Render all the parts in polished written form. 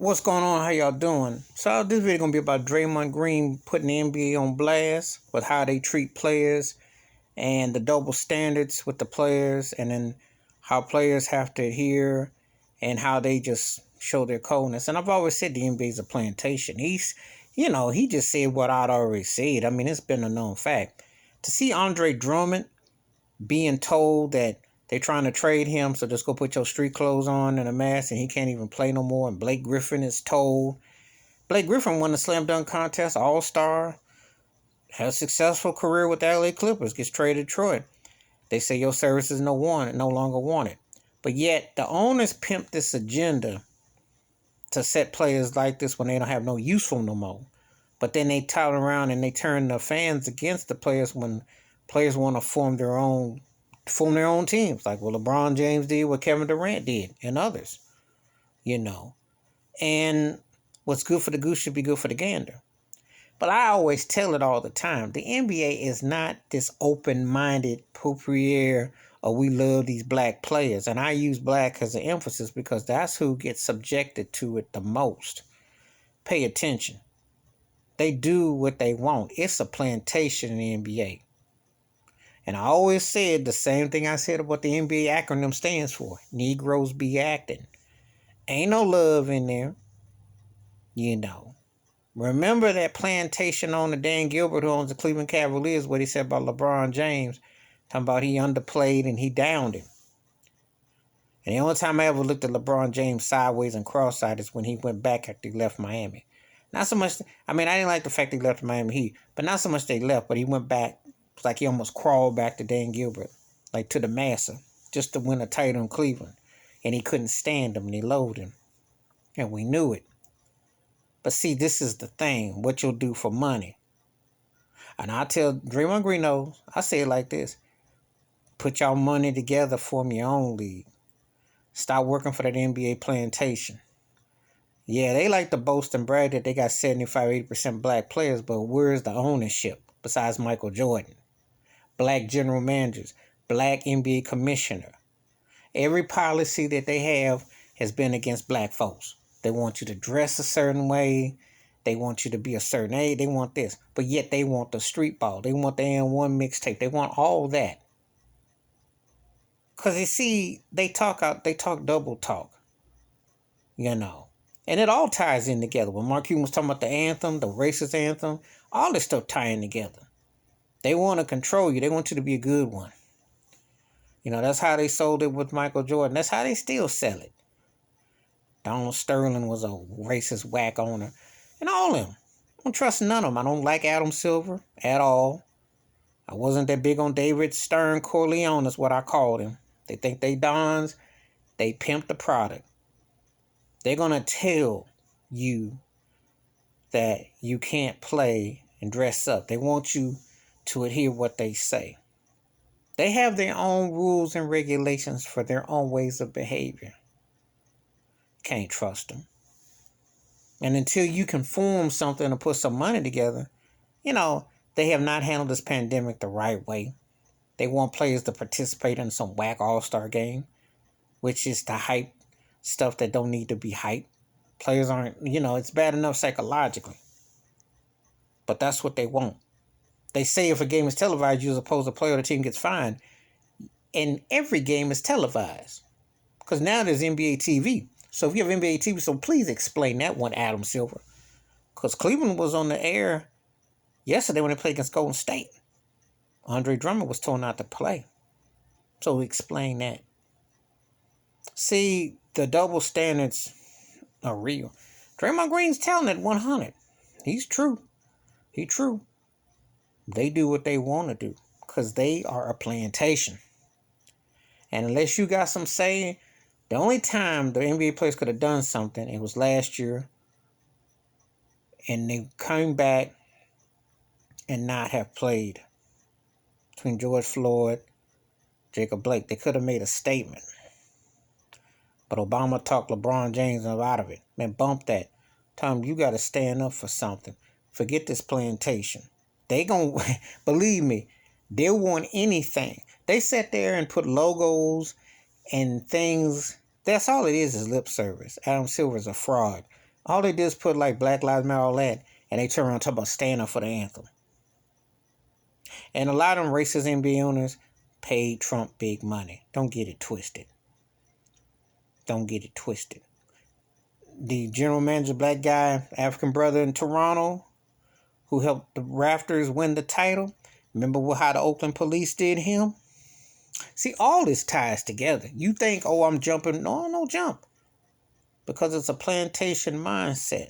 What's going on? How y'all doing? So this video gonna be about Draymond Green putting the NBA on blast with how they treat players and the double standards with the players, and then how players have to adhere and how they just show their coldness. And I've always said the NBA is a plantation. He just said what I'd already said. I mean, it's been a known fact. To see Andre Drummond being told that they're trying to trade him, so just go put your street clothes on and a mask, and he can't even play no more. And Blake Griffin is told. Blake Griffin won the slam dunk contest, all-star, had a successful career with the LA Clippers, gets traded to Detroit. They say your service is no longer wanted. But yet the owners pimp this agenda to set players like this when they don't have no use for them no more. But then they tout around and they turn the fans against the players when players want to form their own teams, like what LeBron James did, what Kevin Durant did, and others. And what's good for the goose should be good for the gander. But I always tell it all the time. The NBA is not this open-minded proprietary, or we love these black players. And I use black as an emphasis because that's who gets subjected to it the most. Pay attention. They do what they want. It's a plantation in the NBA. And I always said the same thing I said about the NBA acronym stands for. Negroes be acting. Ain't no love in there. Remember that plantation owner Dan Gilbert, who owns the Cleveland Cavaliers, what he said about LeBron James, talking about he underplayed and he downed him. And the only time I ever looked at LeBron James sideways and cross-eyed is when he went back after he left Miami. Not so much, I didn't like the fact that he left Miami Heat, but not so much they left, but he went back. It's like he almost crawled back to Dan Gilbert, like to the massa, just to win a title in Cleveland. And he couldn't stand him and he loathed him. And we knew it. But see, this is the thing, what you'll do for money. And I tell Draymond Green, I say it like this. Put y'all money together, form your own league. Stop working for that NBA plantation. Yeah, they like to boast and brag that they got 75-80% black players, but where's the ownership besides Michael Jordan? Black general managers, black NBA commissioner. Every policy that they have has been against black folks. They want you to dress a certain way. They want you to be a certain age. They want this. But yet they want the street ball. They want the N1 mixtape. They want all that. Because you see, they talk double talk. And it all ties in together. When Mark Cuban was talking about the anthem, the racist anthem, all this stuff tying together. They want to control you. They want you to be a good one. That's how they sold it with Michael Jordan. That's how they still sell it. Donald Sterling was a racist whack owner. And all of them. I don't trust none of them. I don't like Adam Silver at all. I wasn't that big on David Stern Corleone is what I called him. They think they dons. They pimp the product. They're going to tell you that you can't play and dress up. They want you to adhere what they say. They have their own rules and regulations for their own ways of behavior. Can't trust them. And until you can form something and put some money together, they have not handled this pandemic the right way. They want players to participate in some whack all-star game, which is to hype stuff that don't need to be hyped. Players aren't, it's bad enough psychologically. But that's what they want. They say if a game is televised, you're supposed to play or the team gets fined. And every game is televised. Because now there's NBA TV. So if you have NBA TV, so please explain that one, Adam Silver. Because Cleveland was on the air yesterday when they played against Golden State. Andre Drummond was told not to play. So explain that. See, the double standards are real. Draymond Green's telling it 100. He's true. He's true. They do what they want to do because they are a plantation. And unless you got some say, the only time the NBA players could have done something, it was last year. And they came back and not have played. Between George Floyd, Jacob Blake, they could have made a statement. But Obama talked LeBron James out of it. Man, bump that. Tell him you got to stand up for something. Forget this plantation. They gonna, believe me, they'll want anything. They sat there and put logos and things. That's all it is lip service. Adam Silver's a fraud. All they did is put like Black Lives Matter, all that, and they turn around and talk about standing up for the anthem. And a lot of them racist NBA owners paid Trump big money. Don't get it twisted. Don't get it twisted. The general manager, black guy, African brother in Toronto, who helped the Raptors win the title. Remember how the Oakland police did him? See, all this ties together. You think, oh, I'm jumping. No jump. Because it's a plantation mindset.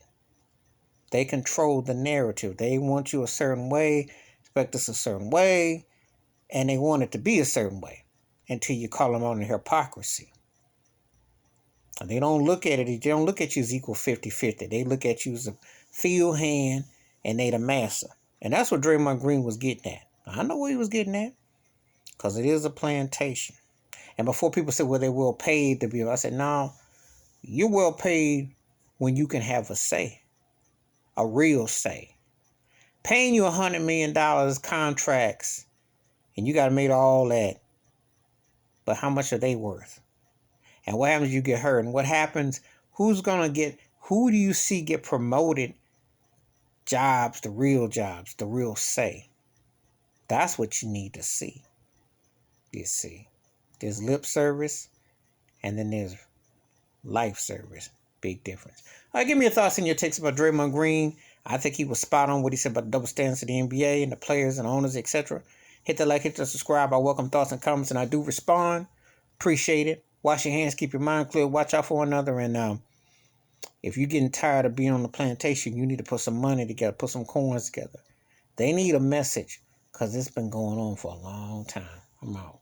They control the narrative. They want you a certain way, expect us a certain way, and they want it to be a certain way until you call them on the hypocrisy. And they don't look at it. They don't look at you as equal 50-50. They look at you as a field hand and they the master. And that's what Draymond Green was getting at. I know what he was getting at. Because it is a plantation. And before people say, well, they're well paid to be, I said, no, you're well paid when you can have a say. A real say. Paying you $100 million contracts, and you got to make all that. But how much are they worth? And what happens if you get hurt? And what happens? Who do you see get promoted jobs, the real say? That's what you need to see. You see. There's lip service, and then there's life service. Big difference. All right, give me your thoughts and your takes about Draymond Green. I think he was spot on what he said about the double standards of the NBA and the players and owners, etc. Hit the like, hit the subscribe. I welcome thoughts and comments, and I do respond. Appreciate it. Wash your hands, keep your mind clear, watch out for one another, and if you're getting tired of being on the plantation, you need to put some money together, put some coins together. They need a message, because it's been going on for a long time. I'm out.